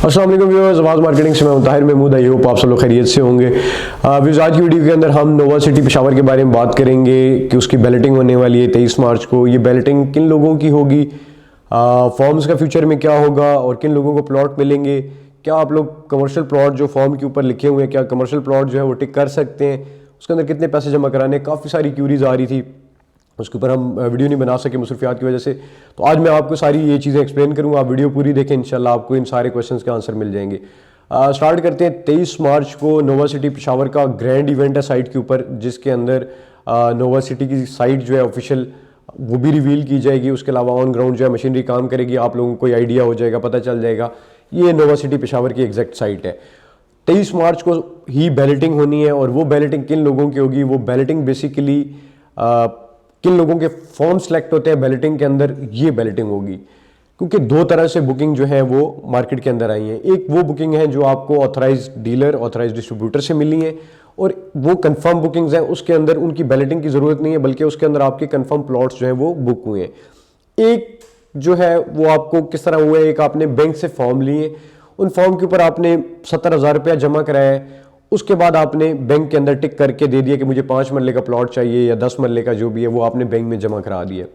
अस्सलाम वालेकुम व्यूअर्स, आवाज़ मार्केटिंग से मैं ताहिर महमूद। आई होप आप सब लोग खैरियत से होंगे। व्यूअर्स, आज की वीडियो के अंदर हम नोवा सिटी पेशावर के बारे में बात करेंगे कि उसकी बैलेटिंग होने वाली है 23 मार्च को। ये बैलेटिंग किन लोगों की होगी, फॉर्म्स का फ्यूचर में क्या होगा और किन लोगों को प्लॉट मिलेंगे, क्या आप लोग कमर्शियल प्लॉट जो फॉर्म के ऊपर लिखे हुए हैं, क्या कमर्शियल प्लॉट जो है वो टिक कर सकते हैं, उसके अंदर कितने पैसे जमा कराने, काफ़ी सारी क्यूरीज आ रही थी। उसके ऊपर हम वीडियो नहीं बना सके मसरूफियात की वजह से। तो आज मैं आपको सारी ये चीज़ें एक्सप्लेन करूँगा, आप वीडियो पूरी देखें, इंशाल्लाह आपको इन सारे क्वेश्चंस के आंसर मिल जाएंगे। स्टार्ट करते हैं। 23 मार्च को नोवा सिटी पेशावर का ग्रैंड इवेंट है साइट के ऊपर, जिसके अंदर नोवा सिटी की साइट जो है ऑफिशियल वो भी रिवील की जाएगी। उसके अलावा ऑन ग्राउंड जो है मशीनरी काम करेगी, आप लोगों को कोई आइडिया हो जाएगा, पता चल जाएगा ये नोवा सिटी पेशावर की एग्जैक्ट साइट है। 23 मार्च को ही बैलेटिंग होनी है और वो बैलेटिंग किन लोगों की होगी, वो बैलेटिंग बेसिकली किन लोगों के फॉर्म सेलेक्ट होते हैं बैलेटिंग के अंदर, ये बैलेटिंग होगी। क्योंकि दो तरह से बुकिंग जो है वो मार्केट के अंदर आई है। एक वो बुकिंग है जो आपको ऑथराइज्ड डीलर, ऑथराइज्ड डिस्ट्रीब्यूटर से मिली है, और वो कंफर्म बुकिंग्स हैं, उसके अंदर उनकी बैलेटिंग की ज़रूरत नहीं है, बल्कि उसके अंदर आपके कंफर्म प्लॉट्स जो है वो बुक हुए हैं। एक जो है वो आपको किस तरह हुआ है, एक आपने बैंक से फॉर्म लिए, उन फॉर्म के ऊपर आपने 70,000 रुपया जमा कराया है, उसके बाद आपने बैंक के अंदर टिक करके दे दिया कि मुझे 5 मरले का प्लॉट चाहिए या 10 मरले का, जो भी है वो आपने बैंक में जमा करा दिया।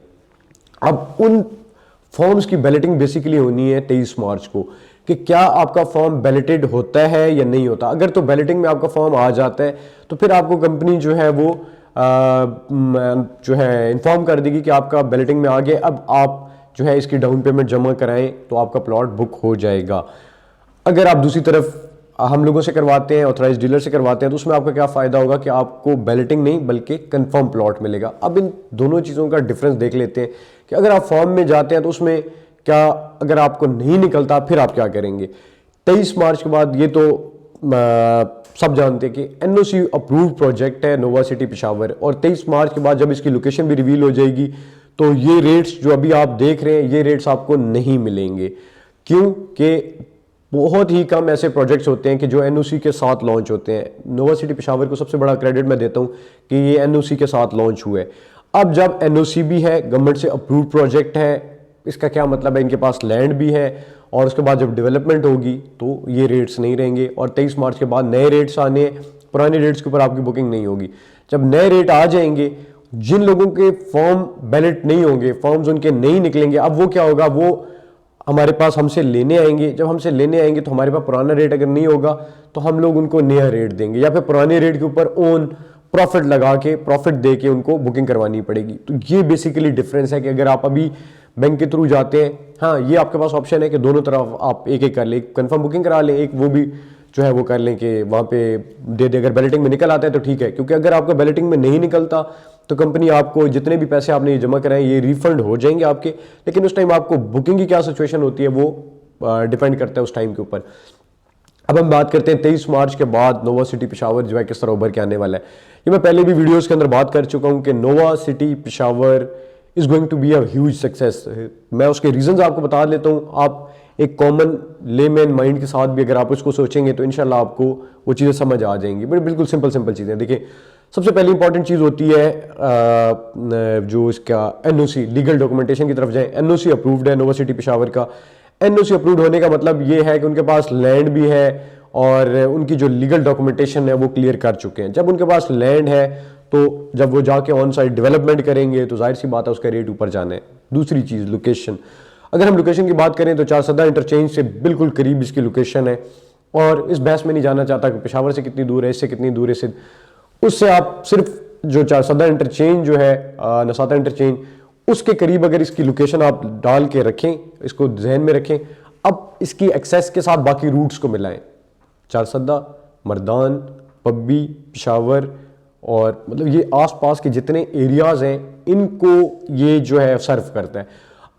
अब उन फॉर्म्स की बैलेटिंग बेसिकली होनी है 23 मार्च को, कि क्या आपका फॉर्म बैलेटेड होता है या नहीं होता। अगर तो बैलेटिंग में आपका फॉर्म आ जाता है तो फिर आपको कंपनी जो है वो जो है इन्फॉर्म कर देगी कि आपका बैलेटिंग में आ गया, अब आप जो है इसकी डाउन पेमेंट जमा कराएं तो आपका प्लॉट बुक हो जाएगा। अगर आप दूसरी तरफ हम लोगों से करवाते हैं, ऑथराइज्ड डीलर से करवाते हैं, तो उसमें आपका क्या फ़ायदा होगा कि आपको बैलेटिंग नहीं बल्कि कंफर्म प्लॉट मिलेगा। अब इन दोनों चीज़ों का डिफरेंस देख लेते हैं कि अगर आप फॉर्म में जाते हैं तो उसमें क्या, अगर आपको नहीं निकलता फिर आप क्या करेंगे। 23 मार्च के बाद ये तो सब जानते हैं कि एनओसी अप्रूव्ड प्रोजेक्ट है नोवा सिटी पेशावर, और 23 मार्च के बाद जब इसकी लोकेशन भी रिवील हो जाएगी तो ये रेट्स जो अभी आप देख रहे हैं, ये रेट्स आपको नहीं मिलेंगे। क्यों कि बहुत ही कम ऐसे प्रोजेक्ट्स होते हैं कि जो एनओसी के साथ लॉन्च होते हैं। नोवा सिटी पेशावर को सबसे बड़ा क्रेडिट मैं देता हूं कि ये एनओसी के साथ लॉन्च हुआ है। अब जब एनओसी भी है, गवर्नमेंट से अप्रूव्ड प्रोजेक्ट है, इसका क्या मतलब है, इनके पास लैंड भी है, और उसके बाद जब डेवलपमेंट होगी तो ये रेट्स नहीं रहेंगे, और 23 मार्च के बाद नए रेट्स आने हैं, पुराने रेट्स के ऊपर आपकी बुकिंग नहीं होगी। जब नए रेट आ जाएंगे, जिन लोगों के फॉर्म बैलेट नहीं होंगे, फॉर्म्स उनके नहीं निकलेंगे, अब वो क्या होगा, वो हमारे पास हमसे लेने आएंगे। जब हमसे लेने आएंगे तो हमारे पास पुराना रेट अगर नहीं होगा तो हम लोग उनको नया रेट देंगे, या फिर पुराने रेट के ऊपर ओन प्रॉफिट लगा के, प्रॉफिट दे के उनको बुकिंग करवानी पड़ेगी। तो ये बेसिकली डिफरेंस है कि अगर आप अभी बैंक के थ्रू जाते हैं, हाँ ये आपके पास ऑप्शन है कि दोनों तरफ आप एक एक कर लें, कंफर्म बुकिंग करा लें, एक वो भी जो है वो कर लें कि वहाँ पे दे दे। अगर बैलेटिंग में निकल आता है तो ठीक है, क्योंकि अगर आपका बैलेटिंग में नहीं निकलता तो कंपनी आपको जितने भी पैसे आपने ये जमा कराए ये रिफंड हो जाएंगे आपके, लेकिन उस टाइम आपको बुकिंग की क्या सिचुएशन होती है वो डिपेंड करता है उस टाइम के ऊपर। अब हम बात करते हैं 23 मार्च के बाद नोवा सिटी पेशावर जो है किस तरह उभर के आने वाला है। ये मैं पहले भी वीडियोस के अंदर बात कर चुका हूं कि Nova City Peshawar is going to be a huge success. मैं उसके रीजंस आपको बता देता हूं, आप एक कॉमन लेमैन माइंड के साथ भी अगर आप उसको सोचेंगे तो इंशाल्लाह आपको वो चीज़ें समझ आ जाएंगी। बट बिल्कुल सिंपल चीज़ें देखिए। सबसे पहली इंपॉर्टेंट चीज़ होती है जो इसका एनओसी, लीगल डॉक्यूमेंटेशन की तरफ जाए। एनओसी अप्रूव्ड है नोवा सिटी पेशावर का। एनओसी अप्रूव्ड होने का मतलब ये है कि उनके पास लैंड भी है और उनकी जो लीगल डॉक्यूमेंटेशन है वो क्लियर कर चुके हैं। जब उनके पास लैंड है तो जब वो जाके ऑन साइट डेवलपमेंट करेंगे तो जाहिर सी बात है उसका रेट ऊपर जाना है। दूसरी चीज़ लोकेशन, अगर हम लोकेशन की बात करें तो चारसदा इंटरचेंज से बिल्कुल करीब इसकी लोकेशन है, और इस बहस में नहीं जाना चाहता कि पेशावर से कितनी दूर है, इससे कितनी दूर है, उससे आप सिर्फ जो चारसदा इंटरचेंज जो है नसाता इंटरचेंज उसके करीब अगर इसकी लोकेशन आप डाल के रखें, इसको जहन में रखें। अब इसकी एक्सेस के साथ बाकी रूट्स को मिलाएं, चारसदा, मर्दान, पब्बी, पेशावर, और मतलब ये आसपास के जितने एरियाज हैं इनको ये जो है सर्व करता है।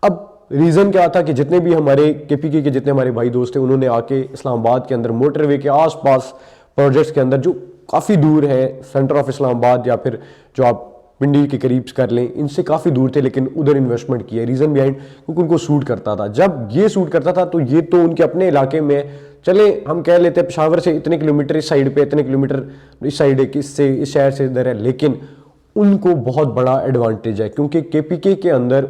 अब रीज़न क्या था कि जितने भी हमारे केपीके के जितने हमारे भाई दोस्त थे उन्होंने आके इस्लामाबाद के अंदर मोटरवे के आसपास प्रोजेक्ट्स के अंदर जो काफ़ी दूर है, सेंटर ऑफ इस्लामाबाद या फिर जो आप पिंडी के करीब कर लें, इनसे काफ़ी दूर थे, लेकिन उधर इन्वेस्टमेंट किया। रीज़न बिहाइंड क्योंकि उनको सूट करता था। जब ये सूट करता था तो ये तो उनके अपने इलाके में, चले हम कह लेते हैं पेशावर से इतने किलोमीटर इस साइड पे, इतने किलोमीटर इस साइड है, किससे इस शहर से इधर है, लेकिन उनको बहुत बड़ा एडवांटेज है क्योंकि केपीके के अंदर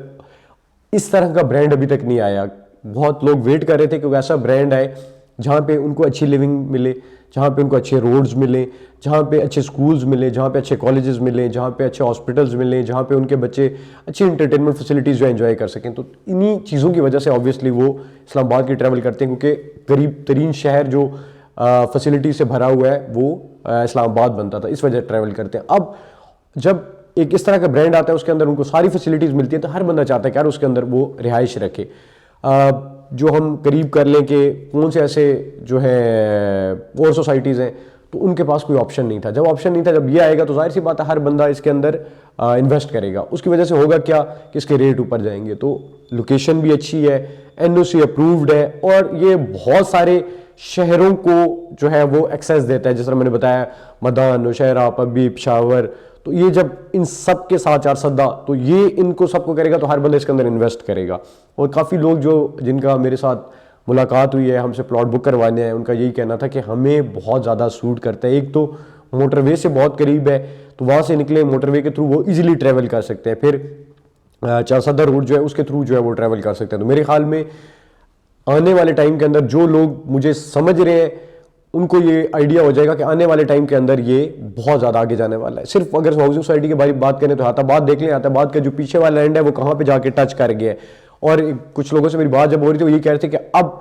इस तरह का ब्रांड अभी तक नहीं आया। बहुत लोग वेट कर रहे थे कि वैसा ब्रांड आए जहाँ पे उनको अच्छी लिविंग मिले, जहाँ पे उनको अच्छे रोड्स मिले, जहाँ पे अच्छे स्कूल्स मिले, जहाँ पे अच्छे कॉलेजेस मिले, जहाँ पे अच्छे हॉस्पिटल्स मिले, जहाँ पे उनके बच्चे अच्छी इंटरटेनमेंट फैसिलिटीज़ जो एंजॉय कर सकें। तो इन्हीं चीज़ों की वजह से ऑब्वियसली वो इस्लामाबाद की ट्रैवल करते हैं, क्योंकि करीब तरीन शहर जो फैसिलिटी से भरा हुआ है वो इस्लामाबाद बनता था, इस वजह से ट्रैवल करते हैं। अब जब एक इस तरह का ब्रांड आता है, उसके अंदर उनको सारी फैसिलिटीज़ मिलती है, तो हर बंदा चाहता है कि यार उसके अंदर वो रिहाइश रखे। जो हम करीब कर लें कि कौन से ऐसे जो है और सोसाइटीज़ हैं, तो उनके पास कोई ऑप्शन नहीं था। जब ऑप्शन नहीं था, जब ये आएगा तो जाहिर सी बात है हर बंदा इसके अंदर इन्वेस्ट करेगा। उसकी वजह से होगा क्या कि इसके रेट ऊपर जाएंगे। तो लोकेशन भी अच्छी है, एनओसी अप्रूव्ड है, और ये बहुत सारे शहरों को जो है वो एक्सेस देता है, जिस तरह मैंने बताया मदान, नौशहरा, पब्बी, पेशावर। तो ये जब इन सब के साथ 4 सद्दा, तो ये इनको सबको करेगा, तो हर बंदा इसके अंदर इन्वेस्ट करेगा। और काफ़ी लोग जो जिनका मेरे साथ मुलाकात हुई है, हमसे प्लॉट बुक करवाने हैं, उनका यही कहना था कि हमें बहुत ज़्यादा सूट करता है। एक तो मोटरवे से बहुत करीब है, तो वहाँ से निकले मोटरवे के थ्रू वो ईजिली ट्रैवल कर सकते हैं। फिर 4 सद्दा रोड जो है उसके थ्रू जो है वो ट्रैवल कर सकते हैं। तो मेरे ख्याल में आने वाले टाइम के अंदर जो लोग मुझे समझ रहे हैं, उनको ये आइडिया हो जाएगा कि आने वाले टाइम के अंदर ये बहुत ज़्यादा आगे जाने वाला है। सिर्फ अगर हाउसिंग सोसाइटी के बारे में बात करें तो हाथाबाद देख लें, हाथाबाद का जो पीछे वाला लैंड है वो कहाँ पे जाके टच कर गया है। और कुछ लोगों से मेरी बात जब हो रही थी, वो ये कह रहे थे कि अब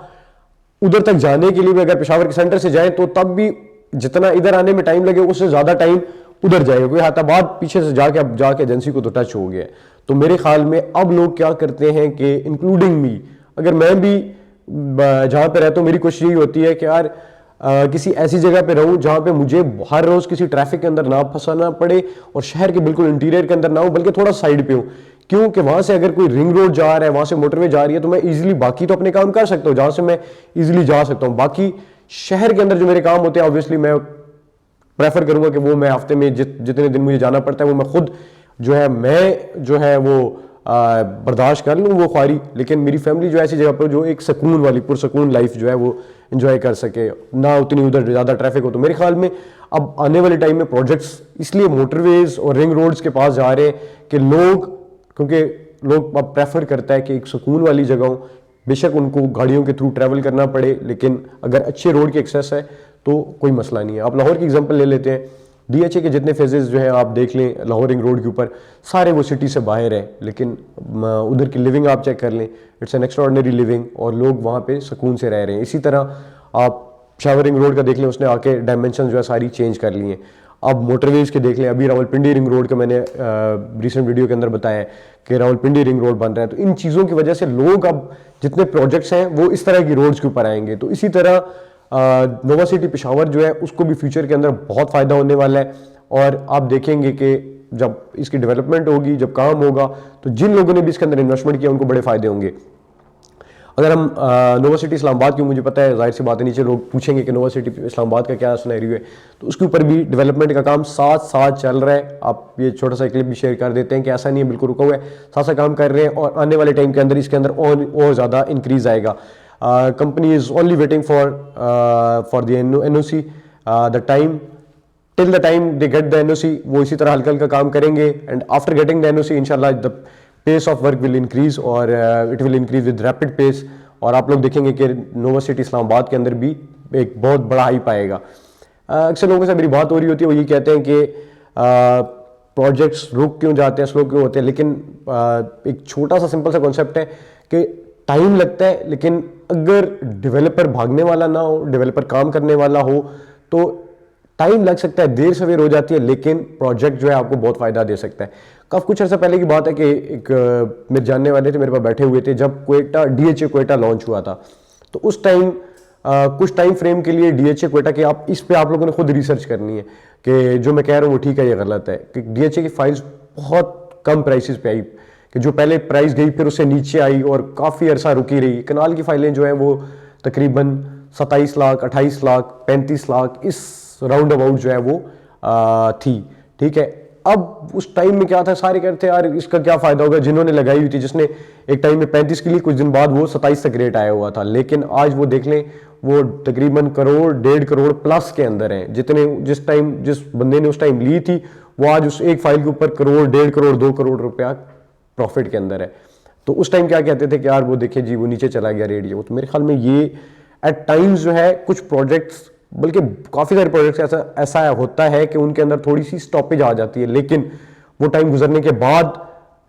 उधर तक जाने के लिए भी अगर पेशावर के सेंटर से जाएं, तो तब भी जितना इधर आने में टाइम लगे उससे ज़्यादा टाइम उधर जाएगा, क्योंकि हाथाबाद पीछे से जाके अब जाके एजेंसी को तो टच हो गया है। तो मेरे ख्याल में अब लोग क्या करते हैं कि इंक्लूडिंग मी, अगर मैं भी जहाँ पे रहता हूँ, मेरी कोशिश यही होती है कि यार किसी ऐसी जगह पे रहूं जहां पे मुझे हर रोज किसी ट्रैफिक के अंदर ना फंसाना पड़े, और शहर के बिल्कुल इंटीरियर के अंदर ना हो, बल्कि थोड़ा साइड पे हो। क्योंकि वहां से अगर कोई रिंग रोड जा रहा है, वहां से मोटरवे जा रही है, तो मैं इजीली बाकी तो अपने काम कर सकता हूँ जहां से मैं इजीली जा सकता हूँ। बाकी शहर के अंदर जो मेरे काम होते हैं, ऑब्वियसली मैं प्रेफर करूंगा कि वो मैं हफ्ते में जितने दिन मुझे जाना पड़ता है वो मैं खुद जो है मैं जो है वो बर्दाश्त कर लूँ वो ख्वारी। लेकिन मेरी फैमिली जो ऐसी जगह पर जो एक सुकून वाली पुरसकून लाइफ जो है वो एंजॉय कर सके, ना उतनी उधर ज़्यादा ट्रैफिक हो। तो मेरे ख्याल में अब आने वाले टाइम में प्रोजेक्ट्स इसलिए मोटरवेज और रिंग रोड्स के पास जा रहे हैं कि क्योंकि लोग अब प्रेफर करता है कि एक सुकून वाली जगह हो, बेशक उनको गाड़ियों के थ्रू ट्रैवल करना पड़े, लेकिन अगर अच्छे रोड की एक्सेस है तो कोई मसला नहीं है। आप लाहौर की एग्जांपल ले लेते हैं, डीएचए के जितने फेजेस जो हैं आप देख लें लाहौर रिंग रोड के ऊपर, सारे वो सिटी से बाहर है, लेकिन उधर की लिविंग आप चेक कर लें, इट्स एन एक्स्ट्राऑर्डिनरी लिविंग, और लोग वहाँ पे सुकून से रह रहे हैं। इसी तरह आप पेशावर रिंग रोड का देख लें, उसने आके डायमेंशन जो है सारी चेंज कर ली हैं। अब मोटरवेज के देख लें, अभी रावलपिंडी रिंग रोड का मैंने रिसेंट वीडियो के अंदर बताया कि रावलपिंडी रिंग रोड बन रहा है। तो इन चीज़ों की वजह से लोग अब जितने प्रोजेक्ट्स हैं वो इस तरह की रोड्स के ऊपर आएंगे। तो इसी तरह नोवा सिटी पेशावर जो है उसको भी फ्यूचर के अंदर बहुत फ़ायदा होने वाला है। और आप देखेंगे कि जब इसकी डेवलपमेंट होगी, जब काम होगा, तो जिन लोगों ने भी इसके अंदर इन्वेस्टमेंट किया उनको बड़े फ़ायदे होंगे। अगर हम नोवा सिटी इस्लामाबाद की, मुझे पता है जाहिर सी बात है नीचे लोग पूछेंगे कि नोवा सिटी इस्लामाबाद का क्या सिनेरियो है, तो उसके ऊपर भी डेवलपमेंट का काम साथ साथ चल रहा है। आप ये छोटा सा क्लिप भी शेयर कर देते हैं कि ऐसा नहीं है बिल्कुल रुका हुआ है, साथ साथ काम कर रहे हैं, और आने वाले टाइम के अंदर इसके अंदर और ज़्यादा इंक्रीज आएगा। Company is only waiting for the NOC, the time till the time they get the NOC, वो इसी तरह हल्का हल्का काम करेंगे, and after getting the NOC इंशाल्लाह the pace of work will increase, और it will increase with rapid pace. और आप लोग देखेंगे कि नोवा सिटी इस्लामाबाद के अंदर भी एक बहुत बड़ा हाइप आएगा। अक्सर लोगों से मेरी बात हो रही होती है, वो ये कहते हैं कि प्रोजेक्ट्स रुक क्यों जाते हैं, स्लो क्यों होते हैं, लेकिन एक छोटा सा सिंपल सा कॉन्सेप्ट है कि टाइम लगता है, लेकिन अगर डेवलपर भागने वाला ना हो, डेवलपर काम करने वाला हो, तो टाइम लग सकता है, देर सवेर हो जाती है, लेकिन प्रोजेक्ट जो है आपको बहुत फायदा दे सकता है। काफ़ी कुछ अर्सा पहले की बात है कि एक मेरे जानने वाले थे, मेरे पास बैठे हुए थे जब क्वेटा डीएचए क्वेटा लॉन्च हुआ था। तो उस टाइम कुछ टाइम फ्रेम के लिए डीएचए क्वेटा की इस पे आप लोगों ने खुद रिसर्च करनी है कि जो मैं कह रहा हूँ वो ठीक है या गलत है। कि डीएचए की फाइल्स बहुत कम प्राइसेस पे आई, कि जो पहले प्राइस गई फिर उससे नीचे आई और काफ़ी अरसा रुकी रही। कनाल की फाइलें जो है वो तकरीबन 27 लाख, 28 लाख, 35 लाख इस राउंड अबाउट जो है वो थी, ठीक है। अब उस टाइम में क्या था, सारे कहते थे यार इसका क्या फ़ायदा होगा, जिन्होंने लगाई हुई थी, जिसने एक टाइम में 35 के लिए, कुछ दिन बाद वो 27 तक रेट आया हुआ था। लेकिन आज वो देख लें, वो तकरीबन करोड़, 1.5 करोड़ प्लस के अंदर है। जिस बंदे ने उस टाइम ली थी, वो आज उस एक फाइल के ऊपर करोड़, 1.5 करोड़, 2 करोड़ रुपया प्रॉफिट के अंदर है। तो उस टाइम क्या कहते थे कि यार वो देखिए जी वो नीचे चला गया रेट, ये वो। तो मेरे ख्याल में ये एट टाइम्स जो है कुछ प्रोजेक्ट्स, बल्कि काफ़ी सारे प्रोजेक्ट्स ऐसा होता है कि उनके अंदर थोड़ी सी स्टॉपेज आ जाती है, लेकिन वो टाइम गुजरने के बाद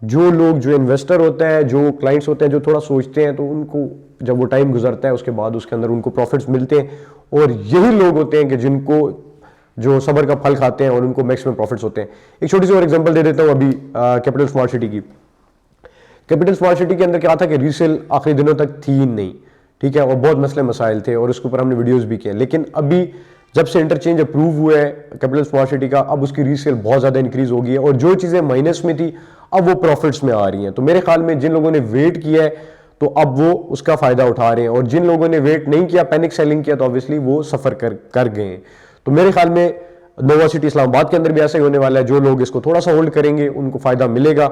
जो लोग, जो इन्वेस्टर होते हैं, जो क्लाइंट्स होते हैं, जो थोड़ा सोचते हैं, तो उनको जब वो टाइम गुजरता है उसके बाद उसके अंदर उनको प्रॉफिट्स मिलते हैं। और यही लोग होते हैं कि जिनको, जो सब्र का फल खाते हैं और उनको मैक्सिमम प्रॉफिट्स होते हैं। एक छोटी सी और एग्जांपल दे देता हूं अभी कैपिटल स्मार्ट सिटी की। कैपिटल स्मार्ट सिटी के अंदर क्या था कि रीसेल आखिरी दिनों तक थी नहीं, ठीक है, और बहुत मसले मसाइल थे और उसके ऊपर हमने वीडियोस भी किए। लेकिन अभी जब से इंटरचेंज अप्रूव हुआ है कैपिटल स्मार्ट सिटी का, अब उसकी रीसेल बहुत ज़्यादा इंक्रीज हो गई है और जो चीज़ें माइनस में थी अब वो प्रॉफिट्स में आ रही हैं। तो मेरे ख्याल में जिन लोगों ने वेट किया है तो अब वो उसका फ़ायदा उठा रहे हैं, और जिन लोगों ने वेट नहीं किया, पैनिक सेलिंग किया, तो ऑब्वियसली वो सफ़र कर गए हैं। तो मेरे ख्याल में नोवा सिटी इस्लामाबाद के अंदर भी ऐसा ही होने वाला है। जो लोग इसको थोड़ा सा होल्ड करेंगे उनको फ़ायदा मिलेगा।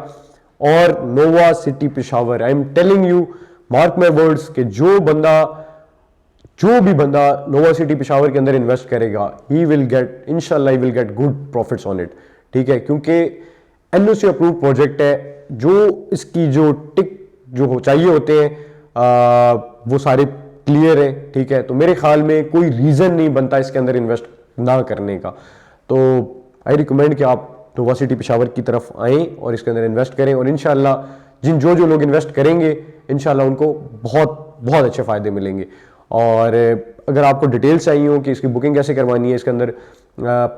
और नोवा City Peshawar, I am telling you, mark my words, कि जो भी बंदा नोवा सिटी पेशावर के अंदर इन्वेस्ट करेगा, ही विल गेट, इंशाल्लाह he will get good profits on it, ठीक है, क्योंकि एनओसी अप्रूव प्रोजेक्ट है। जो इसकी जो टिक जो चाहिए होते हैं वो सारे क्लियर हैं, ठीक है। तो मेरे ख्याल में कोई रीज़न नहीं बनता इसके अंदर इन्वेस्ट ना करने का। तो आई रिकमेंड कि आप नोवा सिटी पेशावर की तरफ आएँ और इसके अंदर इन्वेस्ट करें, और इंशाल्लाह जो लोग इन्वेस्ट करेंगे इंशाल्लाह उनको बहुत बहुत अच्छे फ़ायदे मिलेंगे। और अगर आपको डिटेल्स चाहिए हो कि इसकी बुकिंग कैसे करवानी है, इसके अंदर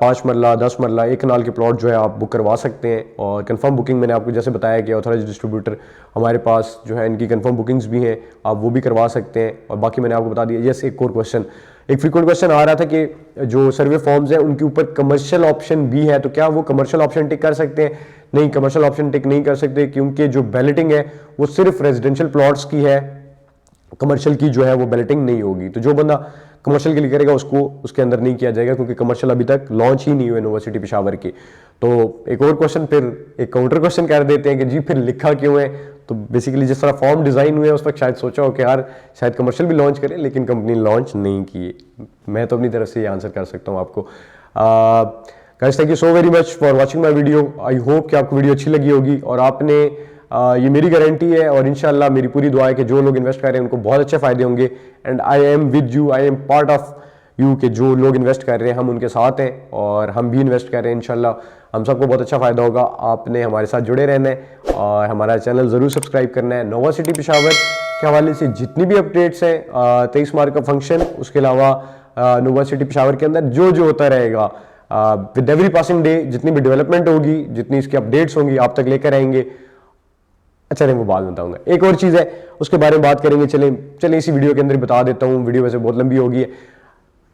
5 मरला 10 मरला 1 कनाल के प्लॉट जो है आप बुक करवा सकते हैं। और कंफर्म बुकिंग मैंने आपको जैसे बताया कि ऑथराइज्ड डिस्ट्रीब्यूटर हमारे पास जो है, इनकी कंफर्म बुकिंग्स भी हैं, आप वो भी करवा सकते हैं। और बाकी मैंने आपको बता दिया। यस, एक और क्वेश्चन, एक फ्रीक्वेंट क्वेश्चन आ रहा था कि जो सर्वे फॉर्म्स हैं उनके ऊपर कमर्शियल ऑप्शन भी है, तो क्या वो कमर्शियल ऑप्शन टिक कर सकते हैं? नहीं, कमर्शियल ऑप्शन टिक नहीं कर सकते, क्योंकि जो बैलेटिंग है वो सिर्फ रेजिडेंशियल प्लॉट्स की है, कमर्शियल की जो है वो बैलेटिंग नहीं होगी। तो जो बंदा कमर्शियल के लिए करेगा उसको उसके अंदर नहीं किया जाएगा, क्योंकि कमर्शियल अभी तक लॉन्च ही नहीं हुए नोवा सिटी पेशावर की। तो एक और क्वेश्चन, फिर एक काउंटर क्वेश्चन कर देते हैं कि जी फिर लिखा क्यों है? तो बेसिकली जिस तरह फॉर्म डिज़ाइन हुए उस वक्त शायद सोचा हो कि यार शायद कमर्शियल भी लॉन्च करें, लेकिन कंपनी लॉन्च नहीं की। मैं तो अपनी तरफ से ये आंसर कर सकता हूँ आपको। Guys, thank you so very much for watching my video. I hope कि आपको वीडियो अच्छी लगी होगी, और आपने ये मेरी गारंटी है और इंशाल्लाह मेरी पूरी दुआ है कि जो लोग इन्वेस्ट कर रहे हैं उनको बहुत अच्छे फायदे होंगे। And I am with you, I am part of you, कि जो लोग इन्वेस्ट कर रहे हैं हम उनके साथ हैं, और हम भी इन्वेस्ट कर रहे हैं। इंशाल्लाह हम सबको बहुत अच्छा फ़ायदा होगा। आपने हमारे साथ जुड़े रहना है और हमारा चैनल ज़रूर सब्सक्राइब करना है। नोवा सिटी पेशावर के हवाले से जितनी भी अपडेट्स हैं, 23 मार्च का फंक्शन, उसके अलावा नोवा सिटी पेशावर के अंदर जो होता रहेगा, विद एवरी पासिंग डे जितनी भी डेवलपमेंट होगी, जितनी इसकी अपडेट्स होंगी, आप तक लेकर आएंगे। अच्छा नहीं, वो बाद में बताऊंगा। एक और चीज़ है उसके बारे में बात करेंगे। चलें इसी वीडियो के अंदर बता देता हूँ, वीडियो वैसे बहुत लंबी होगी।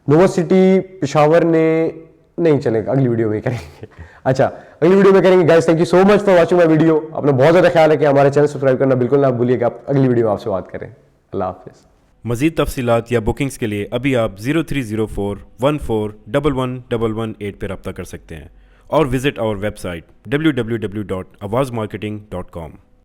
नोवा सिटी पेशावर ने, नहीं चलेगा, अगली वीडियो में करेंगे। अच्छा, अगली वीडियो में करेंगे। Guys, thank you so much for watching my video. अपना बहुत ज़्यादा ख्याल है कि हमारे चैनल सब्सक्राइब करना बिल्कुल ना भूलिएगा। अगली वीडियो में आपसे बात करें। अल्लाह हाफिज़। मज़ीद तफसीलात या बुकिंग्स के लिए अभी आप 030414111118 पर रब्ता कर सकते हैं, और विजिट आवर वेबसाइट www.awazmarketing.com।